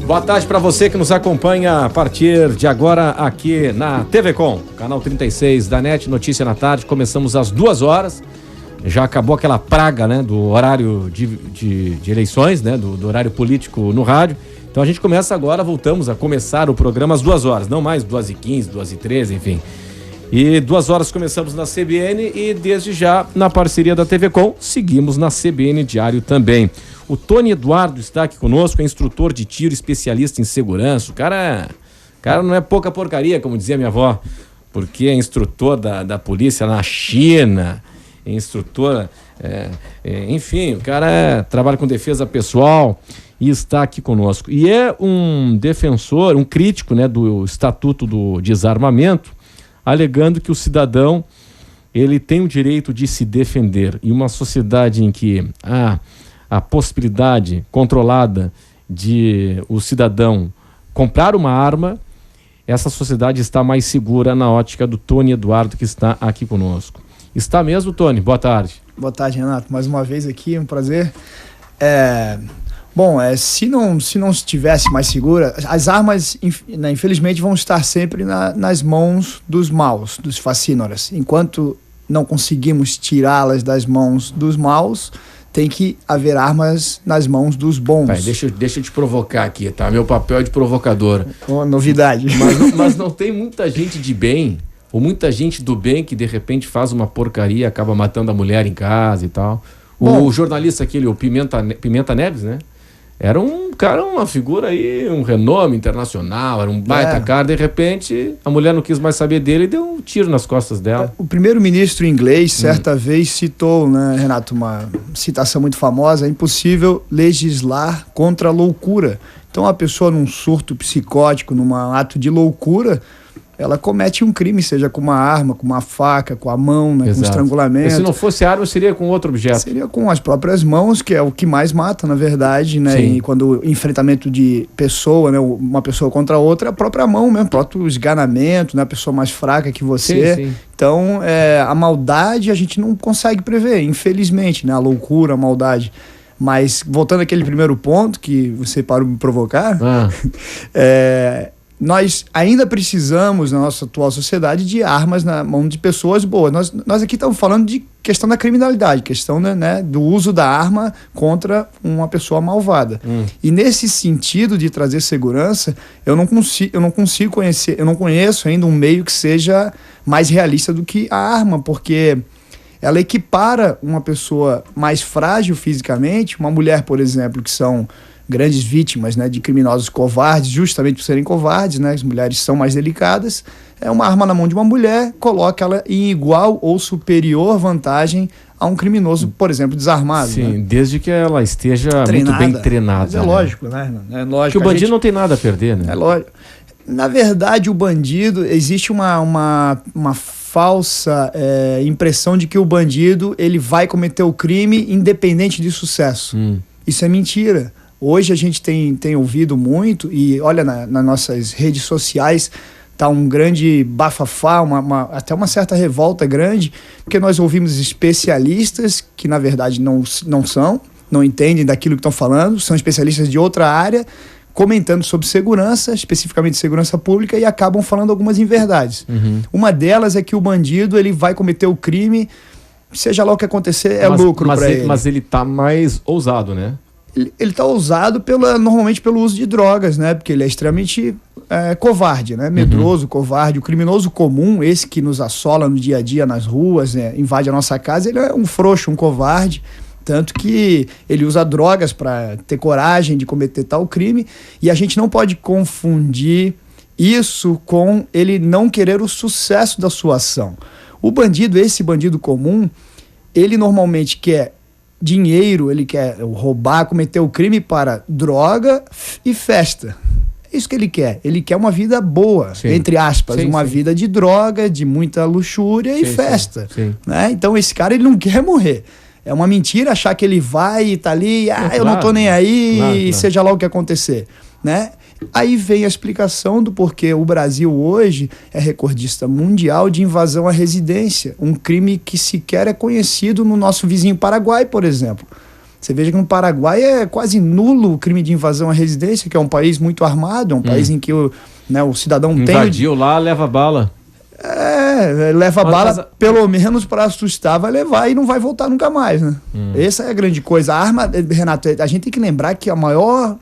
Boa tarde para você que nos acompanha a partir de agora aqui na TV Com, canal 36 da NET, Notícia na Tarde. Começamos às 2h. Já acabou aquela praga, né, do horário de eleições, né, do horário político no rádio. Então a gente começa agora, voltamos a começar o programa às 2h, não mais 2h15, 2h13, enfim. E 2h começamos na CBN e desde já na parceria da TV Com, seguimos na CBN Diário também. O Tony Eduardo está aqui conosco, é instrutor de tiro, especialista em segurança. O cara não é pouca porcaria, como dizia minha avó, porque é instrutor da polícia na China, é instrutor, enfim, o cara trabalha com defesa pessoal e está aqui conosco. E é um defensor, um crítico, né, do Estatuto do Desarmamento, alegando que o cidadão ele tem o direito de se defender. E uma sociedade em que a possibilidade controlada de o cidadão comprar uma arma, essa sociedade está mais segura na ótica do Tony Eduardo, que está aqui conosco. Está mesmo, Tony? Boa tarde. Boa tarde, Renato. Mais uma vez aqui, um prazer. Se não estivesse mais segura, as armas, infelizmente, vão estar sempre nas mãos dos maus, dos facínoras. Enquanto não conseguimos tirá-las das mãos dos maus, tem que haver armas nas mãos dos bons. Pai, deixa eu te provocar aqui, tá? Meu papel é de provocador. Novidade. Mas não tem muita gente de bem, ou muita gente do bem que de repente faz uma porcaria e acaba matando a mulher em casa e tal. O jornalista aquele, o Pimenta Neves, né? Era um cara, uma figura aí, um renome internacional, era um baita cara, de repente a mulher não quis mais saber dele e deu um tiro nas costas dela. O primeiro-ministro inglês, certa vez, citou, né, Renato, uma citação muito famosa: é impossível legislar contra a loucura. Então a pessoa num surto psicótico, num ato de loucura, ela comete um crime, seja com uma arma, com uma faca, com a mão, né, com estrangulamento. E se não fosse arma, seria com outro objeto? Seria com as próprias mãos, que é o que mais mata, na verdade, né? Sim. E quando enfrentamento de pessoa, né, uma pessoa contra outra, a própria mão mesmo, o próprio esganamento, né, a pessoa mais fraca que você. Sim. Então, a maldade a gente não consegue prever, infelizmente, né? A loucura, a maldade. Mas, voltando àquele primeiro ponto que você parou de me provocar, nós ainda precisamos, na nossa atual sociedade, de armas na mão de pessoas boas. Nós aqui estamos falando de questão da criminalidade, questão, né, do uso da arma contra uma pessoa malvada. E nesse sentido de trazer segurança, eu não consigo conhecer, eu não conheço ainda um meio que seja mais realista do que a arma, porque ela equipara uma pessoa mais frágil fisicamente, uma mulher, por exemplo, que são grandes vítimas, né, de criminosos covardes, justamente por serem covardes, né, as mulheres são mais delicadas. Uma arma na mão de uma mulher coloca ela em igual ou superior vantagem a um criminoso, por exemplo, desarmado. Sim, né? Desde que ela esteja muito bem treinada. Mas lógico, né? É lógico. Que o bandido não tem nada a perder, né? É lógico. Na verdade, o bandido, existe uma falsa impressão de que o bandido ele vai cometer o crime independente de sucesso. Isso é mentira. Hoje a gente tem ouvido muito, e olha, nas nossas redes sociais está um grande bafafá, até uma certa revolta grande, porque nós ouvimos especialistas que na verdade não entendem daquilo que estão falando, são especialistas de outra área, comentando sobre segurança, especificamente segurança pública, e acabam falando algumas inverdades. Uma delas é que o bandido ele vai cometer o crime, seja lá o que acontecer, lucro para ele. Mas ele está mais ousado, né? Ele está ousado normalmente pelo uso de drogas, né? Porque ele é extremamente covarde, né? Medroso, covarde. O criminoso comum, esse que nos assola no dia a dia nas ruas, invade a nossa casa, ele é um frouxo, um covarde. Tanto que ele usa drogas para ter coragem de cometer tal crime. E a gente não pode confundir isso com ele não querer o sucesso da sua ação. O bandido, esse bandido comum, ele normalmente quer dinheiro, ele quer roubar, cometer o crime para droga e festa. É isso que ele quer. Ele quer uma vida boa, sim, entre aspas, sim, uma vida de droga, de muita luxúria e festa. Sim. Né? Então esse cara ele não quer morrer. É uma mentira achar que ele vai e tá ali, eu não tô nem aí, seja lá o que acontecer. Né? Aí vem a explicação do porquê o Brasil hoje é recordista mundial de invasão à residência, um crime que sequer é conhecido no nosso vizinho Paraguai, por exemplo. Você veja que no Paraguai é quase nulo o crime de invasão à residência, que é um país muito armado, é um país em que o cidadão invadiu lá, leva bala. Leva bala, pelo menos para assustar, vai levar e não vai voltar nunca mais, né? Essa é a grande coisa. A arma, Renato, a gente tem que lembrar que o maior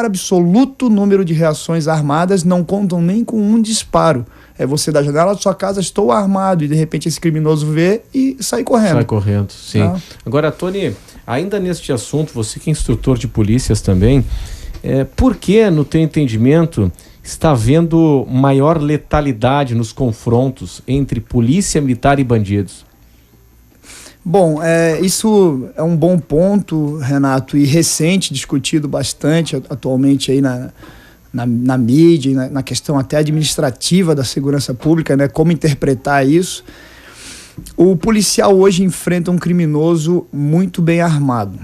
absoluto número de reações armadas não contam nem com um disparo. É você da janela da sua casa, estou armado, e de repente esse criminoso vê e sai correndo. Sai correndo, sim. Agora, Tony, ainda neste assunto, você que é instrutor de polícias também, por que, no teu entendimento, está havendo maior letalidade nos confrontos entre polícia militar e bandidos? Bom, isso é um bom ponto, Renato, e recente, discutido bastante atualmente aí na mídia, na questão até administrativa da segurança pública, né? Como interpretar isso. O policial hoje enfrenta um criminoso muito bem armado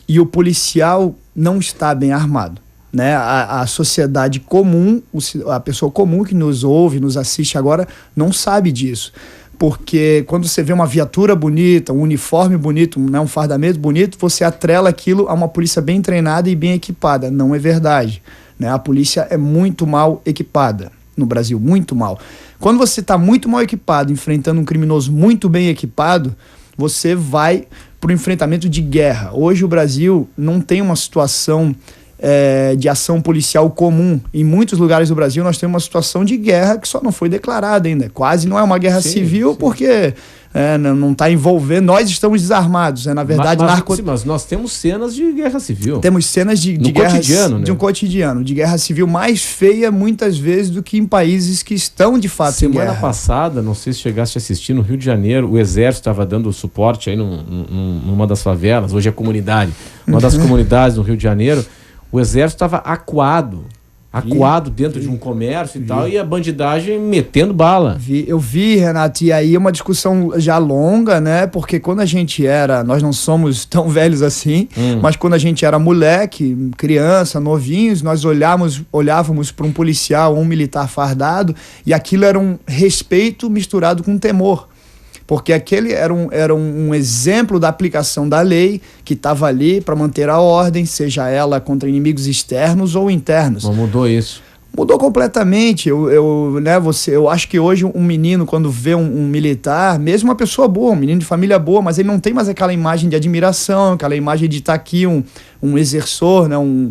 e o policial não está bem armado, né? A sociedade comum, a pessoa comum que nos ouve, nos assiste agora, não sabe disso. Porque quando você vê uma viatura bonita, um uniforme bonito, um fardamento bonito, você atrela aquilo a uma polícia bem treinada e bem equipada. Não é verdade, né? A polícia é muito mal equipada no Brasil, muito mal. Quando você está muito mal equipado, enfrentando um criminoso muito bem equipado, você vai para o enfrentamento de guerra. Hoje o Brasil não tem uma situação de ação policial comum. Em muitos lugares do Brasil nós temos uma situação de guerra que só não foi declarada ainda. Quase não é uma guerra civil, porque não está envolvendo. Nós estamos desarmados, na verdade. Mas nós temos cenas de guerra civil. Temos cenas de guerra cotidiano, né? De um cotidiano, de guerra civil mais feia muitas vezes do que em países que estão de fato em guerra. Semana passada, não sei se chegaste a assistir, no Rio de Janeiro, o Exército estava dando suporte aí numa das favelas, hoje é comunidade, uma das comunidades no Rio de Janeiro. O Exército estava acuado dentro de um comércio e tal, e a bandidagem metendo bala. Eu vi, Renato, e aí é uma discussão já longa, né? Porque quando a gente nós não somos tão velhos assim, mas quando a gente era moleque, criança, novinhos, nós olhávamos para um policial ou um militar fardado, e aquilo era um respeito misturado com temor. Porque aquele era um exemplo da aplicação da lei que estava ali para manter a ordem, seja ela contra inimigos externos ou internos. Mas mudou isso. Mudou completamente. Eu acho que hoje um menino, quando vê um militar, mesmo uma pessoa boa, um menino de família boa, mas ele não tem mais aquela imagem de admiração, aquela imagem de estar aqui um exercor, né, um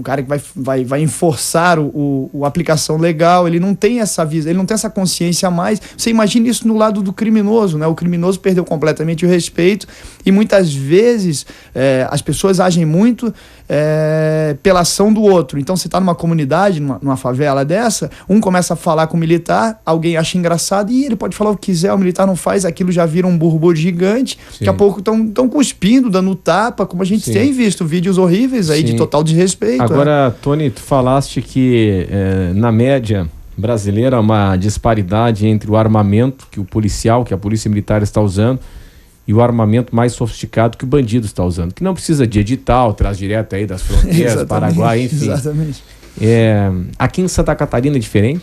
cara que vai enforçar a aplicação legal. Ele não tem essa visão, ele não tem essa consciência a mais. Você imagina isso no lado do criminoso, né? O criminoso perdeu completamente o respeito e muitas vezes as pessoas agem muito pela ação do outro. Então você está numa comunidade, numa favela dessa, um começa a falar com o militar, alguém acha engraçado e ele pode falar o que quiser, o militar não faz, aquilo já vira um burburinho gigante. Sim. Daqui a pouco estão cuspindo, dando tapa, como a gente tem visto vídeos horríveis aí de total desrespeito. Agora, Tony, tu falaste que na média brasileira há uma disparidade entre o armamento que o policial, que a polícia militar está usando, e o armamento mais sofisticado que o bandido está usando, que não precisa de edital, traz direto aí das fronteiras, Paraguai, enfim. Exatamente. Aqui em Santa Catarina é diferente?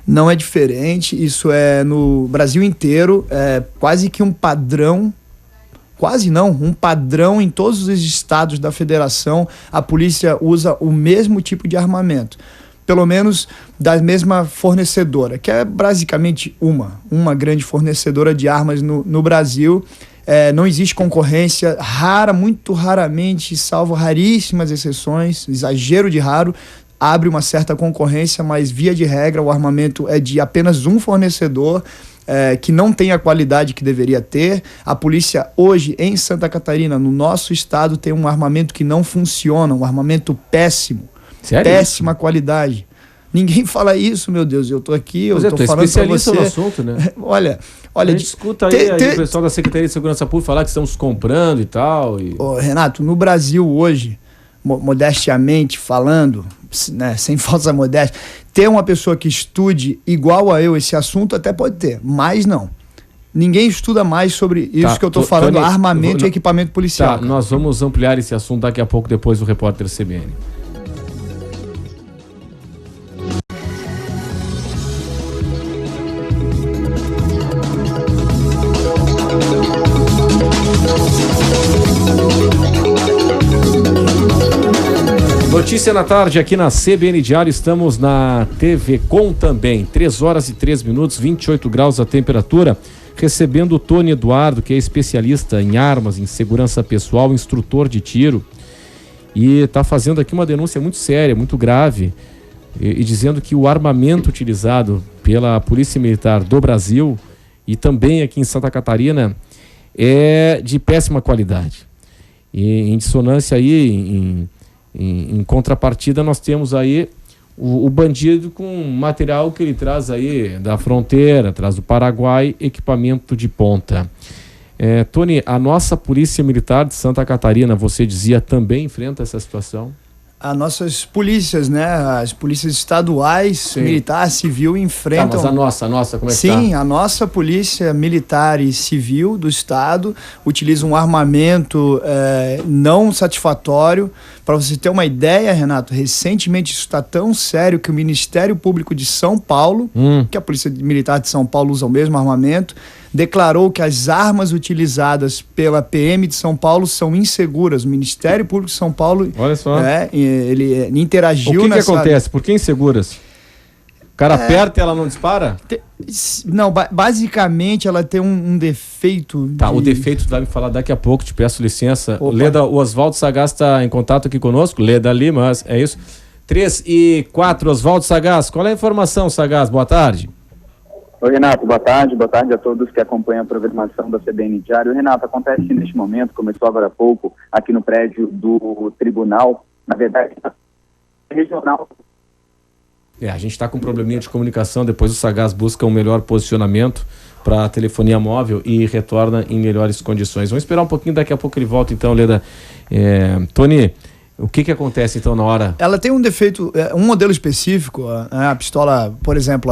Não é diferente, isso é no Brasil inteiro, quase que um padrão. Quase não, um padrão em todos os estados da federação, a polícia usa o mesmo tipo de armamento, pelo menos da mesma fornecedora, que é basicamente uma grande fornecedora de armas no Brasil. Não existe concorrência, muito raramente, salvo raríssimas exceções, exagero de raro, abre uma certa concorrência, mas via de regra o armamento é de apenas um fornecedor, que não tem a qualidade que deveria ter. A polícia hoje em Santa Catarina, no nosso estado, tem um armamento que não funciona, um armamento péssimo. Sério? Péssima qualidade. Ninguém fala isso, meu Deus, eu tô aqui, eu tô falando pra você. No assunto, né? Olha, a gente escuta aí o pessoal da Secretaria de Segurança Pública falar que estamos comprando e tal. Renato, no Brasil hoje, modestamente falando, né, sem falsa modéstia, ter uma pessoa que estude igual a eu esse assunto até pode ter, mas não. Ninguém estuda mais sobre isso que eu tô falando, Tony, armamento e equipamento policial. Tá, nós vamos ampliar esse assunto daqui a pouco, depois do repórter CBN. Notícia na tarde aqui na CBN Diário, estamos na TV Com também, 3 horas e 3 minutos, 28 graus a temperatura, recebendo o Tony Eduardo, que é especialista em armas, em segurança pessoal, instrutor de tiro, e está fazendo aqui uma denúncia muito séria, muito grave, e dizendo que o armamento utilizado pela Polícia Militar do Brasil e também aqui em Santa Catarina é de péssima qualidade. E em dissonância aí, em contrapartida, nós temos aí o bandido com material que ele traz aí da fronteira, traz do Paraguai, equipamento de ponta. Tony, a nossa Polícia Militar de Santa Catarina, você dizia, também enfrenta essa situação? As nossas polícias, né? As polícias estaduais, Sim. militar, civil, enfrentam... Tá, mas a nossa, como é que Sim, a nossa polícia militar e civil do estado utiliza um armamento não satisfatório. Para você ter uma ideia, Renato, recentemente isso está tão sério que o Ministério Público de São Paulo, que a Polícia Militar de São Paulo usa o mesmo armamento, declarou que as armas utilizadas pela PM de São Paulo são inseguras. O Ministério Público de São Paulo, olha só, ele interagiu. O que acontece? Por que inseguras? O cara aperta e ela não dispara? Não, basicamente ela tem um defeito. Tá, o defeito tu vai me falar daqui a pouco, te peço licença. O Oswaldo Sagaz está em contato aqui conosco, Leda Lima, é isso? 3 e 4, Oswaldo Sagaz, qual é a informação, Sagaz? Boa tarde. Oi, Renato, boa tarde a todos que acompanham a programação da CBN Diário. Renato, acontece neste momento, começou agora há pouco, aqui no prédio do tribunal, na verdade, regional. A gente está com um probleminha de comunicação, depois o Sagaz busca um melhor posicionamento para a telefonia móvel e retorna em melhores condições. Vamos esperar um pouquinho, daqui a pouco ele volta então, Leda. Tony, o que acontece então na hora? Ela tem um defeito, um modelo específico, a pistola, por exemplo,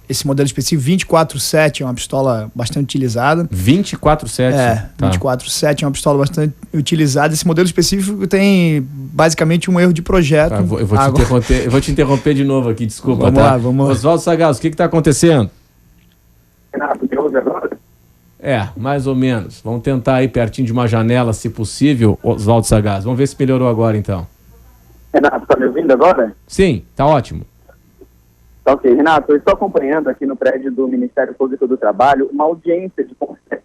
esse modelo específico 24-7 é uma pistola bastante utilizada. 24-7? Tá. 24-7 é uma pistola bastante utilizada. Esse modelo específico tem basicamente um erro de projeto. Tá, eu vou te interromper de novo aqui, desculpa. Vamos lá. Oswaldo Sagaz, o que está acontecendo? Renato, me ouve agora? Mais ou menos. Vamos tentar aí pertinho de uma janela, se possível, Oswaldo Sagaz. Vamos ver se melhorou agora então. Renato, tá me ouvindo agora? Sim, tá ótimo. Tá ok, Renato, eu estou acompanhando aqui no prédio do Ministério Público do Trabalho uma audiência de conversa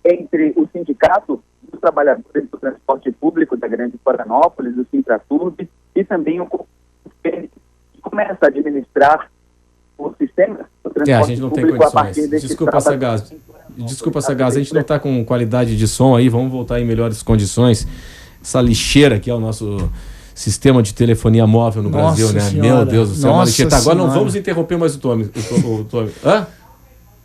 entre o Sindicato dos Trabalhadores do Transporte Público da Grande Florianópolis, o Sintraturb, e também o que começa a administrar o sistema do transporte a gente não tem condições. Desculpa, Sagaz, a gente não está com qualidade de som aí, vamos voltar em melhores condições. Essa lixeira aqui é o nosso sistema de telefonia móvel no Brasil, né? Senhora. Meu Deus do céu, uma lixeira. Agora não vamos interromper mais o Tony. Hã?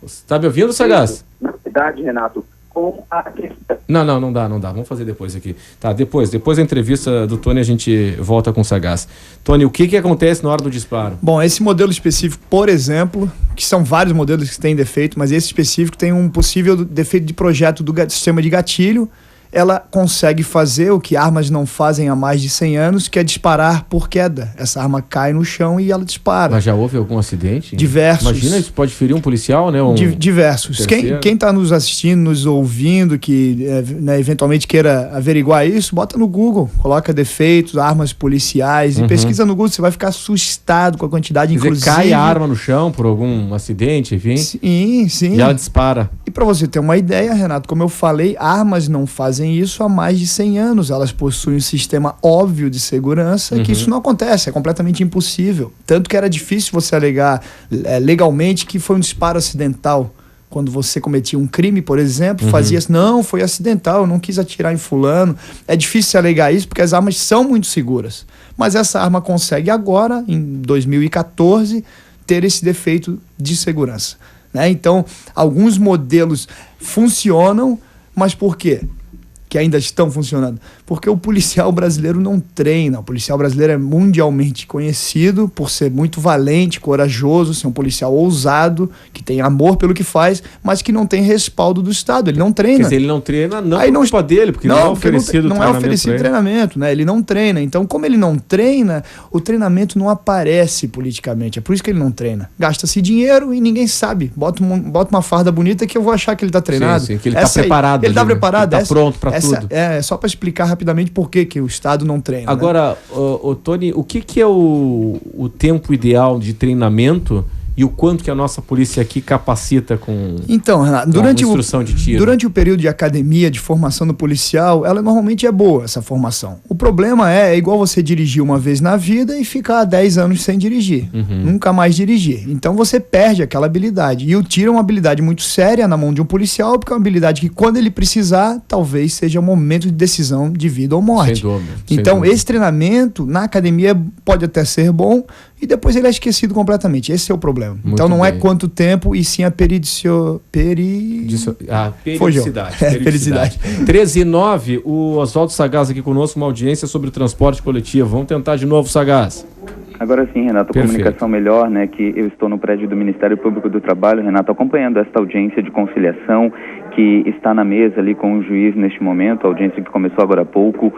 Você tá me ouvindo, Sagaz? Na verdade, Renato, com a questão... Não dá. Vamos fazer depois aqui. Tá, depois da entrevista do Tony a gente volta com o Sagaz. Tony, o que acontece na hora do disparo? Bom, esse modelo específico, por exemplo, que são vários modelos que têm defeito, mas esse específico tem um possível defeito de projeto do sistema de gatilho. Ela consegue fazer o que armas não fazem há mais de 100 anos, que é disparar por queda. Essa arma cai no chão e ela dispara. Mas já houve algum acidente? Diversos. Imagina, isso pode ferir um policial, né? Diversos. Quem está nos assistindo, nos ouvindo, que eventualmente queira averiguar isso, bota no Google, coloca defeitos, armas policiais e pesquisa no Google, você vai ficar assustado com a quantidade, inclusive... cai a arma no chão por algum acidente, enfim? Sim. E ela dispara. E para você ter uma ideia, Renato, como eu falei, armas não fazem isso há mais de 100 anos. Elas possuem um sistema óbvio de segurança que isso não acontece, é completamente impossível. Tanto que era difícil você alegar legalmente que foi um disparo acidental. Quando você cometia um crime, por exemplo, não, foi acidental, eu não quis atirar em fulano. É difícil alegar isso porque as armas são muito seguras. Mas essa arma consegue agora, em 2014, ter esse defeito de segurança. Então, alguns modelos funcionam, mas por quê? Que ainda estão funcionando? Porque o policial brasileiro não treina. O policial brasileiro é mundialmente conhecido por ser muito valente, corajoso, ser um policial ousado, que tem amor pelo que faz, mas que não tem respaldo do Estado. Ele não treina. Quer dizer, ele não treina não por culpa dele, porque não é oferecido não é oferecido treinamento, né? Ele não treina. Então, como ele não treina, o treinamento não aparece politicamente. É por isso que ele não treina. Gasta-se dinheiro e ninguém sabe. Bota uma farda bonita que eu vou achar que ele está treinado. Sim, que ele está preparado. Ele está preparado. Ele está pronto para tudo. tudo. É só para explicar rapidamente por que o Estado não treina. Agora, né? Tony, o que é o tempo ideal de treinamento e o quanto que a nossa polícia aqui capacita com, então, Renato, instrução de tiro? Durante o período de academia, de formação do policial, ela normalmente é boa, essa formação. O problema é igual você dirigir uma vez na vida e ficar 10 anos sem dirigir. Nunca mais dirigir. Então você perde aquela habilidade. E o tiro é uma habilidade muito séria na mão de um policial, porque é uma habilidade que quando ele precisar, talvez seja o momento de decisão de vida ou morte. Sem dúvida. Então esse treinamento na academia pode até ser bom, e depois ele é esquecido completamente. Esse é o problema. Muito então não bem. É quanto tempo, e sim a periodicidade. Periodicidade. 13h09, o Oswaldo Sagaz aqui conosco, uma audiência sobre o transporte coletivo. Vamos tentar de novo, Sagaz. Agora sim, Renato, comunicação melhor, né, que eu estou no prédio do Ministério Público do Trabalho, Renato, acompanhando esta audiência de conciliação que está na mesa ali com o juiz neste momento, a audiência que começou agora há pouco,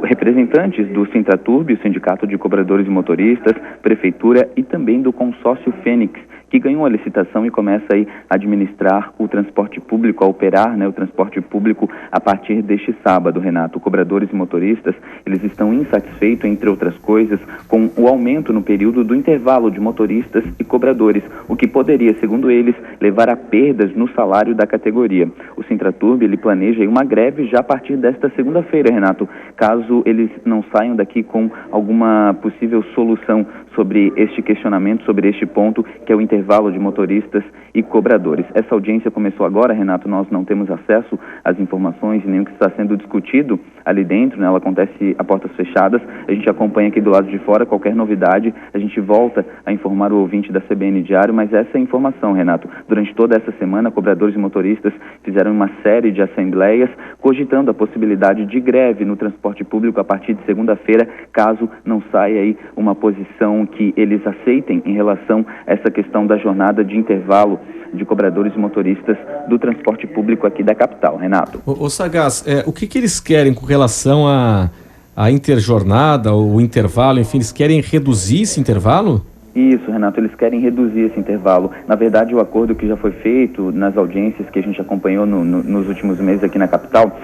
representantes do Sintraturb, o Sindicato de Cobradores e Motoristas, Prefeitura e também do consórcio Fênix, que ganhou a licitação e começa aí a administrar o transporte público, a operar, né, o transporte público a partir deste sábado, Renato. Cobradores e motoristas, eles estão insatisfeitos, entre outras coisas, com o aumento no período do intervalo de motoristas e cobradores, o que poderia, segundo eles, levar a perdas no salário da categoria. O Sintraturb, ele planeja aí uma greve já a partir desta segunda-feira, Renato, caso eles não saiam daqui com alguma possível solução sobre este questionamento, sobre este ponto, que é o intervalo de motoristas e cobradores. Essa audiência começou agora, Renato, nós não temos acesso às informações e nem o que está sendo discutido ali dentro, né? Ela acontece a portas fechadas, a gente acompanha aqui do lado de fora qualquer novidade, a gente volta a informar o ouvinte da CBN Diário, mas essa é a informação, Renato. Durante toda essa semana, cobradores e motoristas fizeram uma série de assembleias, cogitando a possibilidade de greve no transporte público a partir de segunda-feira, caso não saia aí uma posição que eles aceitem em relação a essa questão da jornada de intervalo de cobradores e motoristas do transporte público aqui da capital, Renato. Ô Sagaz, o que eles querem com relação à interjornada, o intervalo, enfim, eles querem reduzir esse intervalo? Isso, Renato, eles querem reduzir esse intervalo. Na verdade, o acordo que já foi feito nas audiências que a gente acompanhou nos últimos meses aqui na capital,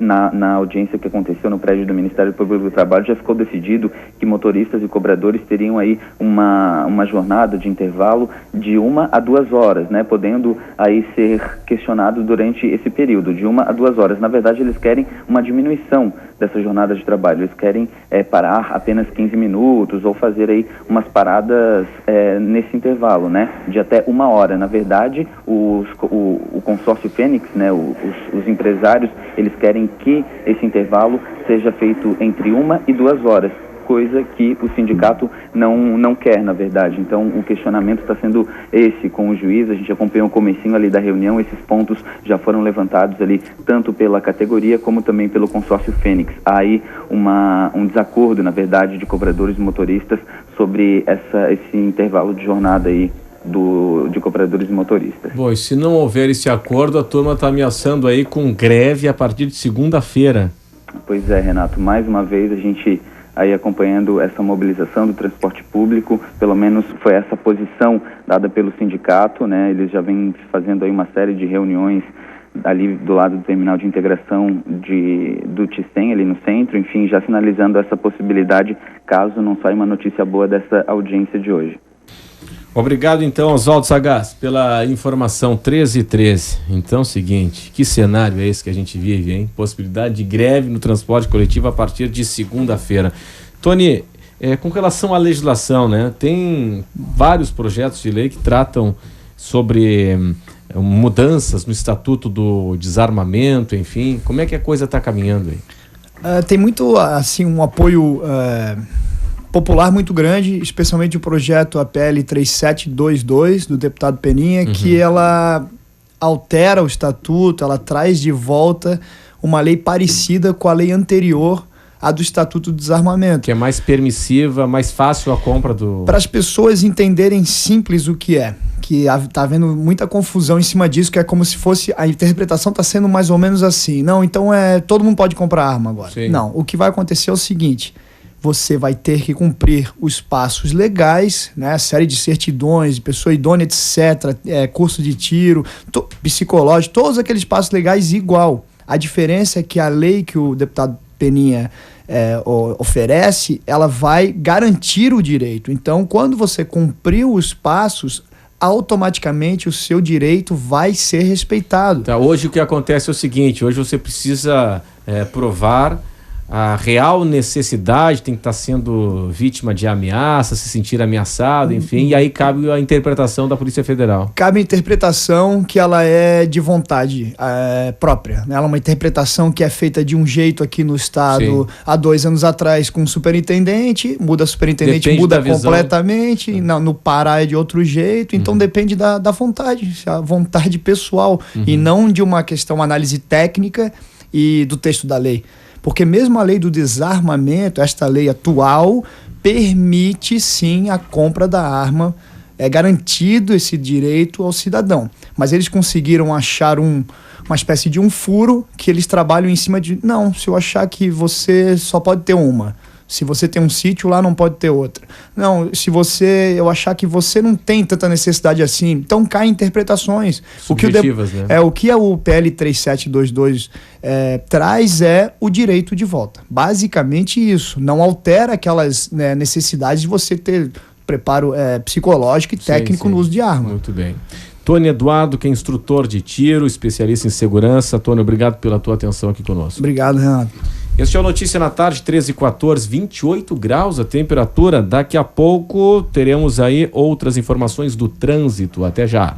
na audiência que aconteceu no prédio do Ministério Público do Trabalho, já ficou decidido que motoristas e cobradores teriam aí uma jornada de intervalo de 1 a 2 horas, né, podendo aí ser questionado durante esse período, de 1 a 2 horas. Na verdade, eles querem uma diminuição dessa jornada de trabalho. Eles querem parar apenas 15 minutos ou fazer aí umas paradas nesse intervalo, né, de até 1 hora. Na verdade, o consórcio Fênix, né, os empresários, eles querem que esse intervalo seja feito entre 1 e 2 horas, coisa que o sindicato não quer, na verdade. Então, o questionamento está sendo esse com o juiz. A gente acompanhou o comecinho ali da reunião, esses pontos já foram levantados ali, tanto pela categoria como também pelo consórcio Fênix. Há aí um desacordo, na verdade, de cobradores e motoristas sobre esse intervalo de jornada aí de cobradores e motoristas. Bom, e se não houver esse acordo, a turma está ameaçando aí com greve a partir de segunda-feira. Pois é, Renato, mais uma vez a gente aí acompanhando essa mobilização do transporte público, pelo menos foi essa posição dada pelo sindicato, né? Eles já vêm fazendo aí uma série de reuniões ali do lado do terminal de integração do Ticem, ali no centro, enfim, já sinalizando essa possibilidade, caso não saia uma notícia boa dessa audiência de hoje. Obrigado, então, Oswaldo Sagaz, pela informação. 13h13. Então, seguinte, que cenário é esse que a gente vive, hein? Possibilidade de greve no transporte coletivo a partir de segunda-feira. Tony, com relação à legislação, né? Tem vários projetos de lei que tratam sobre mudanças no Estatuto do Desarmamento, enfim. Como é que a coisa está caminhando aí? Tem muito, assim, um apoio popular muito grande, especialmente o projeto APL 3722 do deputado Peninha, que ela altera o estatuto, ela traz de volta uma lei parecida com a lei anterior à do Estatuto do Desarmamento. Que é mais permissiva, mais fácil a compra do... Para as pessoas entenderem simples o que é. Que está havendo muita confusão em cima disso, que é como se fosse, a interpretação está sendo mais ou menos assim. Não, então todo mundo pode comprar arma agora. Sim. Não, o que vai acontecer é o seguinte: você vai ter que cumprir os passos legais, né, série de certidões, de pessoa idônea, etc., curso de tiro, psicológico, todos aqueles passos legais igual A diferença é que a lei que o deputado Peninha oferece, ela vai garantir o direito. Então, quando você cumpriu os passos, automaticamente o seu direito vai ser respeitado. Tá, hoje o que acontece é o seguinte, hoje você precisa provar a real necessidade, tem que estar sendo vítima de ameaça, se sentir ameaçado, enfim, e aí cabe a interpretação da Polícia Federal. Cabe a interpretação que ela é de vontade própria, né? Ela é uma interpretação que é feita de um jeito aqui no estado. Sim. Há 2 anos atrás com o superintendente, muda superintendente, depende, muda completamente, no Pará é de outro jeito, então depende da vontade, a vontade pessoal, e não de uma questão, análise técnica e do texto da lei. Porque mesmo a lei do desarmamento, esta lei atual, permite sim a compra da arma, é garantido esse direito ao cidadão. Mas eles conseguiram achar uma espécie de um furo que eles trabalham em cima de... Não, se eu achar que você só pode ter uma, se você tem um sítio lá, não pode ter outra. Não, se eu achar que você não tem tanta necessidade assim, então cai interpretações. Subjetivas, né? O que o PL 3722 traz é o direito de volta. Basicamente isso. Não altera aquelas necessidades de você ter preparo psicológico e técnico no uso de arma. Muito bem. Tony Eduardo, que é instrutor de tiro, especialista em segurança. Tony, obrigado pela tua atenção aqui conosco. Obrigado, Renato. Este é o Notícia na Tarde, 13h14, 28 graus a temperatura. Daqui a pouco teremos aí outras informações do trânsito. Até já.